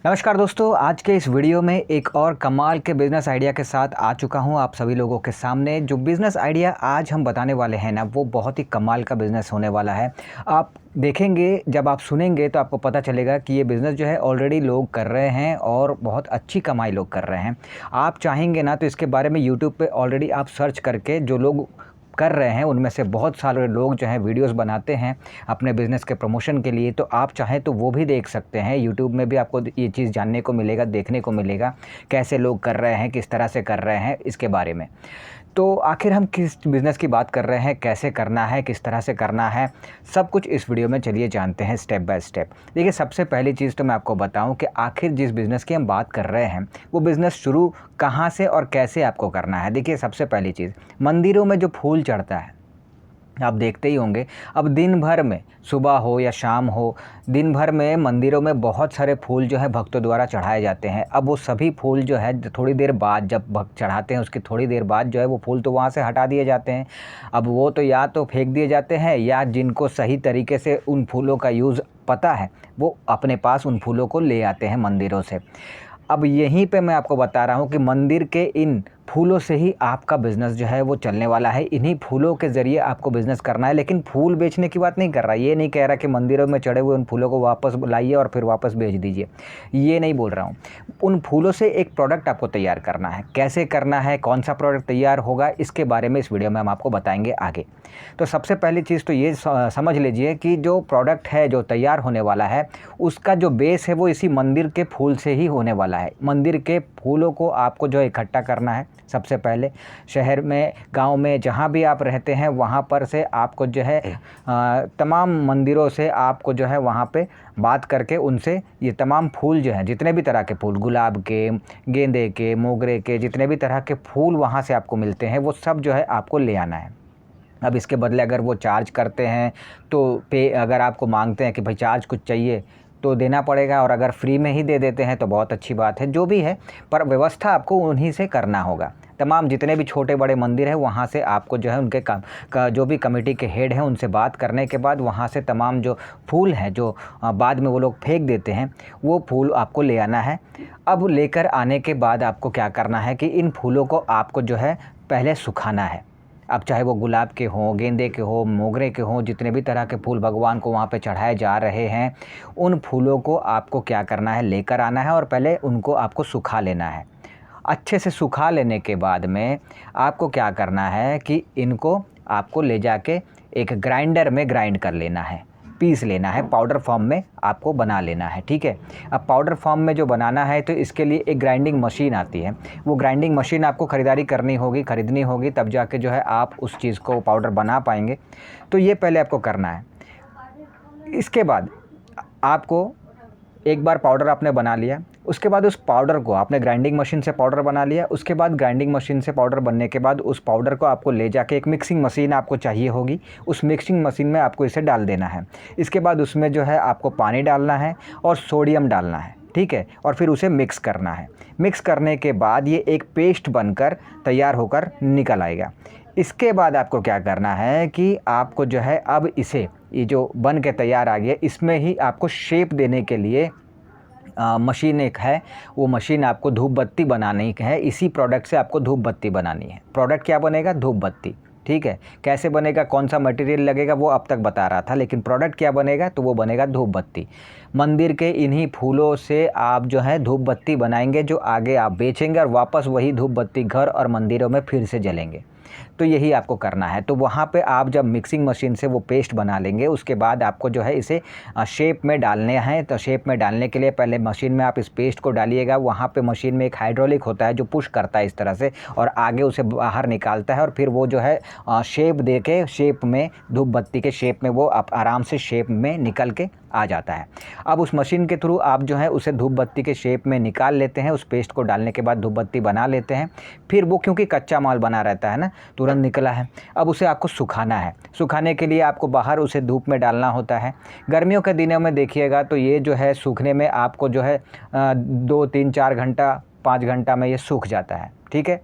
नमस्कार दोस्तों, आज के इस वीडियो में एक और कमाल के बिज़नेस आइडिया के साथ आ चुका हूं आप सभी लोगों के सामने। जो बिज़नेस आइडिया आज हम बताने वाले हैं ना, वो बहुत ही कमाल का बिज़नेस होने वाला है। आप देखेंगे, जब आप सुनेंगे तो आपको पता चलेगा कि ये बिज़नेस जो है ऑलरेडी लोग कर रहे हैं और बहुत अच्छी कमाई लोग कर रहे हैं। आप चाहेंगे ना तो इसके बारे में यूट्यूब पे ऑलरेडी आप सर्च करके जो लोग कर रहे हैं उनमें से बहुत सारे लोग जो हैं वीडियोस बनाते हैं अपने बिज़नेस के प्रमोशन के लिए। तो आप चाहें तो वो भी देख सकते हैं। यूट्यूब में भी आपको ये चीज़ जानने को मिलेगा, देखने को मिलेगा कैसे लोग कर रहे हैं, किस तरह से कर रहे हैं इसके बारे में। तो आखिर हम किस बिज़नेस की बात कर रहे हैं, कैसे करना है, किस तरह से करना है, सब कुछ इस वीडियो में चलिए जानते हैं स्टेप बाय स्टेप। देखिए, सबसे पहली चीज़ तो मैं आपको बताऊं कि आखिर जिस बिज़नेस की हम बात कर रहे हैं वो बिज़नेस शुरू कहाँ से और कैसे आपको करना है। देखिए, सबसे पहली चीज़, मंदिरों में जो फूल चढ़ता है आप देखते ही होंगे। अब दिन भर में, सुबह हो या शाम हो, दिन भर में मंदिरों में बहुत सारे फूल जो है भक्तों द्वारा चढ़ाए जाते हैं। अब वो सभी फूल जो है थोड़ी देर बाद, जब भक्त चढ़ाते हैं उसकी थोड़ी देर बाद जो है वो फूल तो वहाँ से हटा दिए जाते हैं। अब वो तो या तो फेंक दिए जाते हैं, या जिनको सही तरीके से उन फूलों का यूज़ पता है वो अपने पास उन फूलों को ले आते हैं मंदिरों से। अब यहीं पे मैं आपको बता रहा हूँ कि मंदिर के इन फूलों से ही आपका बिज़नेस जो है वो चलने वाला है। इन्हीं फूलों के ज़रिए आपको बिज़नेस करना है। लेकिन फूल बेचने की बात नहीं कर रहा, ये नहीं कह रहा कि मंदिरों में चढ़े हुए उन फूलों को वापस लाइए और फिर वापस बेच दीजिए, ये नहीं बोल रहा हूँ। उन फूलों से एक प्रोडक्ट आपको तैयार करना है। कैसे करना है, कौन सा प्रोडक्ट तैयार होगा, इसके बारे में इस वीडियो में हम आपको बताएंगे आगे। तो सबसे पहली चीज़ तो ये समझ लीजिए कि जो प्रोडक्ट है जो तैयार होने वाला है उसका जो बेस है वो इसी मंदिर के फूल से ही होने वाला है। मंदिर के फूलों को आपको जो इकट्ठा करना है सबसे पहले। शहर में, गांव में, जहां भी आप रहते हैं वहां पर से आपको जो है तमाम मंदिरों से आपको जो है वहां पे बात करके उनसे ये तमाम फूल जो हैं, जितने भी तरह के फूल, गुलाब के, गेंदे के, मोगरे के, जितने भी तरह के फूल वहां से आपको मिलते हैं वो सब जो है आपको ले आना है। अब इसके बदले अगर वो चार्ज करते हैं तो अगर आपको मांगते हैं कि भाई चार्ज कुछ चाहिए तो देना पड़ेगा, और अगर फ्री में ही दे देते हैं तो बहुत अच्छी बात है। जो भी है, पर व्यवस्था आपको उन्हीं से करना होगा। तमाम जितने भी छोटे बड़े मंदिर हैं वहाँ से आपको जो है उनके जो भी कमेटी के हेड हैं उनसे बात करने के बाद वहाँ से तमाम जो फूल हैं जो बाद में वो लोग फेंक देते हैं वो फूल आपको ले आना है। अब लेकर आने के बाद आपको क्या करना है कि इन फूलों को आपको जो है पहले सुखाना है। अब चाहे वो गुलाब के हों, गेंदे के हों, मोगरे के हों, जितने भी तरह के फूल भगवान को वहाँ पे चढ़ाए जा रहे हैं, उन फूलों को आपको क्या करना है, लेकर आना है और पहले उनको आपको सुखा लेना है। अच्छे से सुखा लेने के बाद में आपको क्या करना है कि इनको आपको ले जाके एक ग्राइंडर में ग्राइंड कर लेना है, पीस लेना है, पाउडर फॉर्म में आपको बना लेना है। ठीक है। अब पाउडर फॉर्म में जो बनाना है तो इसके लिए एक ग्राइंडिंग मशीन आती है। वो ग्राइंडिंग मशीन आपको खरीदनी होगी, तब जाके जो है आप उस चीज़ को पाउडर बना पाएंगे। तो ये पहले आपको करना है। इसके बाद आपको एक बार पाउडर आपने बना लिया, उसके बाद उस पाउडर को आपने ग्राइंडिंग मशीन से पाउडर बना लिया। उसके बाद ग्राइंडिंग मशीन से पाउडर बनने के बाद उस पाउडर को आपको ले जाके एक मिक्सिंग मशीन आपको चाहिए होगी, उस मिक्सिंग मशीन में आपको इसे डाल देना है। इसके बाद उसमें जो है आपको पानी डालना है और सोडियम डालना है। ठीक है। और फिर उसे मिक्स करना है। मिक्स करने के बाद ये एक पेस्ट बनकर तैयार होकर निकल आएगा। इसके बाद आपको क्या करना है कि आपको जो है अब इसे, ये जो बन के तैयार आ गया, इसमें ही आपको शेप देने के लिए मशीन एक है। वो मशीन आपको धूप बत्ती बनानी है। इसी प्रोडक्ट से आपको धूप बत्ती बनानी है। प्रोडक्ट क्या बनेगा? धूप बत्ती। ठीक है। कैसे बनेगा, कौन सा मटेरियल लगेगा वो अब तक बता रहा था, लेकिन प्रोडक्ट क्या बनेगा, तो वो बनेगा धूप बत्ती। मंदिर के इन्हीं फूलों से आप जो है धूप बत्ती बनाएंगे, जो आगे आप बेचेंगे और वापस वही धूप बत्ती घर और मंदिरों में फिर से जलेंगे। तो यही आपको करना है। तो वहाँ पे आप जब मिक्सिंग मशीन से वो पेस्ट बना लेंगे, उसके बाद आपको जो है इसे शेप में डालने हैं। तो शेप में डालने के लिए पहले मशीन में आप इस पेस्ट को डालिएगा। वहाँ पे मशीन में एक हाइड्रोलिक होता है जो पुश करता है इस तरह से और आगे उसे बाहर निकालता है, और फिर वो जो है शेप दे के, शेप में, धूप बत्ती के शेप में वो आप आराम से शेप में निकल के आ जाता है। अब उस मशीन के थ्रू आप जो है उसे धूप बत्ती के शेप में निकाल लेते हैं। उस पेस्ट को डालने के बाद धूप बत्ती बना लेते हैं। फिर वो, क्योंकि कच्चा माल बना रहता है ना, तुरंत निकला है, अब उसे आपको सुखाना है। सुखाने के लिए आपको बाहर उसे धूप में डालना होता है। गर्मियों के दिनों में देखिएगा तो ये जो है सूखने में आपको जो है 2, 3, 4 घंटा, 5 घंटा में ये सूख जाता है। ठीक है।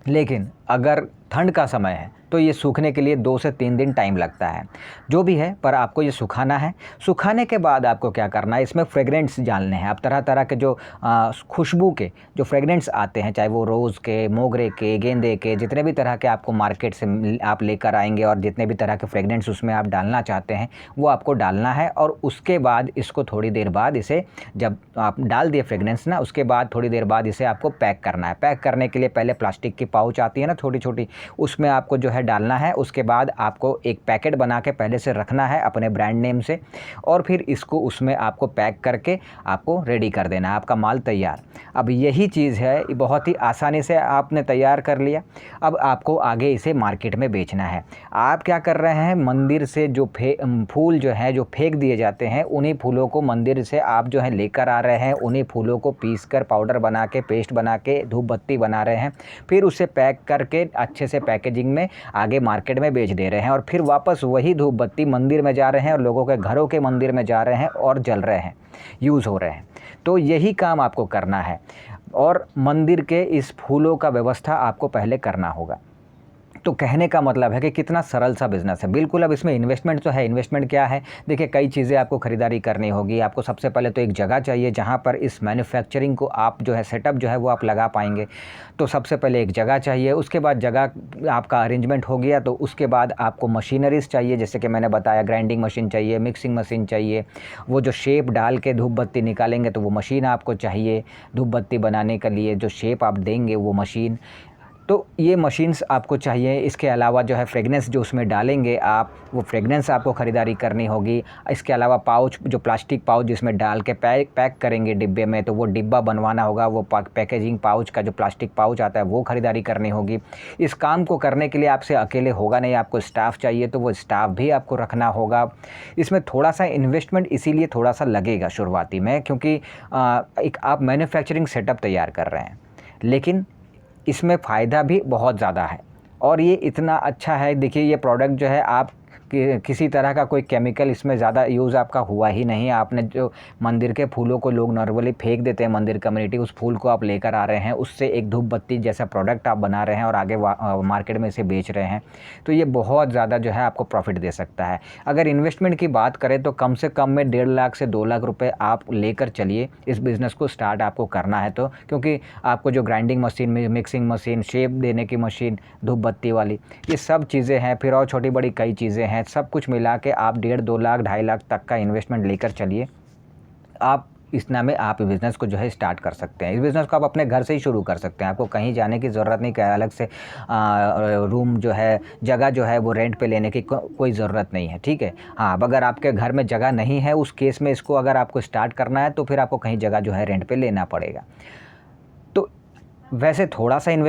लेकिन अगर ठंड का समय है तो ये सूखने के लिए 2 से 3 दिन टाइम लगता है। जो भी है, पर आपको ये सुखाना है। सुखाने के बाद आपको क्या करना है, इसमें फ्रेग्रेंट्स डालने हैं। आप तरह-तरह के जो खुशबू के जो फ्रेग्रेंट्स आते हैं, चाहे वो रोज़ के, मोगरे के, गेंदे के, जितने भी तरह के आपको मार्केट से आप लेकर आएँगे और जितने भी तरह के फ्रेग्रेंट्स उसमें आप डालना चाहते हैं, वो आपको डालना है। और उसके बाद इसको थोड़ी देर बाद इसे जब आप डाल दिए फ्रेग्रेंस ना, उसके बाद थोड़ी देर बाद इसे आपको पैक करना है। पैक करने के लिए पहले प्लास्टिक की पाउच आती है ना छोटी-छोटी, उसमें आपको जो है डालना है। उसके बाद आपको एक पैकेट बना के पहले से रखना है अपने ब्रांड नेम से, और फिर इसको उसमें आपको पैक करके आपको रेडी कर देना है। आपका माल तैयार। अब यही चीज़ है, बहुत ही आसानी से आपने तैयार कर लिया। अब आपको आगे इसे मार्केट में बेचना है। आप क्या कर रहे हैं, मंदिर से जो फूल जो है जो फेंक दिए जाते हैं, उन्हीं फूलों को मंदिर से आप जो है लेकर आ रहे हैं। उन्हीं फूलों को पीसकर पाउडर बना के, पेस्ट बना के, धूप बत्ती बना रहे हैं। फिर उसे पैक करके अच्छे से पैकेजिंग में आगे मार्केट में बेच दे रहे हैं, और फिर वापस वही धूप बत्ती मंदिर में जा रहे हैं और लोगों के घरों के मंदिर में जा रहे हैं और जल रहे हैं, यूज़ हो रहे हैं। तो यही काम आपको करना है, और मंदिर के इस फूलों का व्यवस्था आपको पहले करना होगा। तो कहने का मतलब है कि कितना सरल सा बिज़नेस है। बिल्कुल, अब इसमें इन्वेस्टमेंट तो है। इन्वेस्टमेंट क्या है, देखिए कई चीज़ें आपको ख़रीदारी करनी होगी। आपको सबसे पहले तो एक जगह चाहिए जहाँ पर इस मैन्युफैक्चरिंग को आप जो है सेटअप जो है वो आप लगा पाएंगे। तो सबसे पहले एक जगह चाहिए। उसके बाद जगह आपका अरेंजमेंट हो गया तो उसके बाद आपको मशीनरीज़ चाहिए, जैसे कि मैंने बताया ग्राइंडिंग मशीन चाहिए, मिक्सिंग मशीन चाहिए। वो जो शेप डाल के धूप बत्ती निकालेंगे तो वो मशीन आपको चाहिए। धूप बत्ती बनाने के लिए जो शेप आप देंगे वो मशीन, तो ये मशीन्स आपको चाहिए। इसके अलावा जो है फ्रेगनेंस जो उसमें डालेंगे आप, वो फ्रेगनेंस आपको ख़रीदारी करनी होगी। इसके अलावा पाउच, जो प्लास्टिक पाउच जिसमें डाल के पैक करेंगे डिब्बे में, तो वो डिब्बा बनवाना होगा। वो पैकेजिंग पाउच का जो प्लास्टिक पाउच आता है वो ख़रीदारी करनी होगी। इस काम को करने के लिए आपसे अकेले होगा नहीं, आपको स्टाफ़ चाहिए, तो वो स्टाफ़ भी आपको रखना होगा। इसमें थोड़ा-सा इन्वेस्टमेंट इसीलिए थोड़ा-सा लगेगा शुरुआती में, क्योंकि एक आप मैन्युफैक्चरिंग सेटअप तैयार कर रहे हैं, लेकिन इसमें फ़ायदा भी बहुत ज़्यादा है। और ये इतना अच्छा है, देखिए ये प्रोडक्ट जो है आप किसी तरह का कोई केमिकल इसमें ज़्यादा यूज़ आपका हुआ ही नहीं है। आपने जो मंदिर के फूलों को लोग नॉर्मली फेंक देते हैं, मंदिर कम्युनिटी, उस फूल को आप लेकर आ रहे हैं, उससे एक धूप बत्ती जैसा प्रोडक्ट आप बना रहे हैं और आगे मार्केट में इसे बेच रहे हैं। तो ये बहुत ज़्यादा जो है आपको प्रॉफिट दे सकता है। अगर इन्वेस्टमेंट की बात करें तो कम से कम में 1.5 लाख से 2 लाख रुपये आप लेकर चलिए, इस बिज़नेस को स्टार्ट आपको करना है तो। क्योंकि आपको जो grinding machine, mixing machine, shape देने की मशीन, धूप बत्ती वाली, ये सब चीज़ें हैं, फिर और छोटी बड़ी कई चीज़ें हैं। सब कुछ मिला के आप 1.5-2 लाख 2.5 लाख तक का इन्वेस्टमेंट लेकर चलिए। आप इस नाम में आप बिज़नेस को जो है स्टार्ट कर सकते हैं। इस बिज़नेस को आप अपने घर से ही शुरू कर सकते हैं। आपको कहीं जाने की ज़रूरत नहीं, कि अलग से रूम जो है, जगह जो है वो रेंट पे लेने की कोई ज़रूरत नहीं है, ठीक है। हाँ, अब अगर आपके घर में जगह नहीं है, उस केस में इसको अगर आपको स्टार्ट करना है तो फिर आपको कहीं जगह जो है रेंट पे लेना पड़ेगा। तो वैसे थोड़ा सा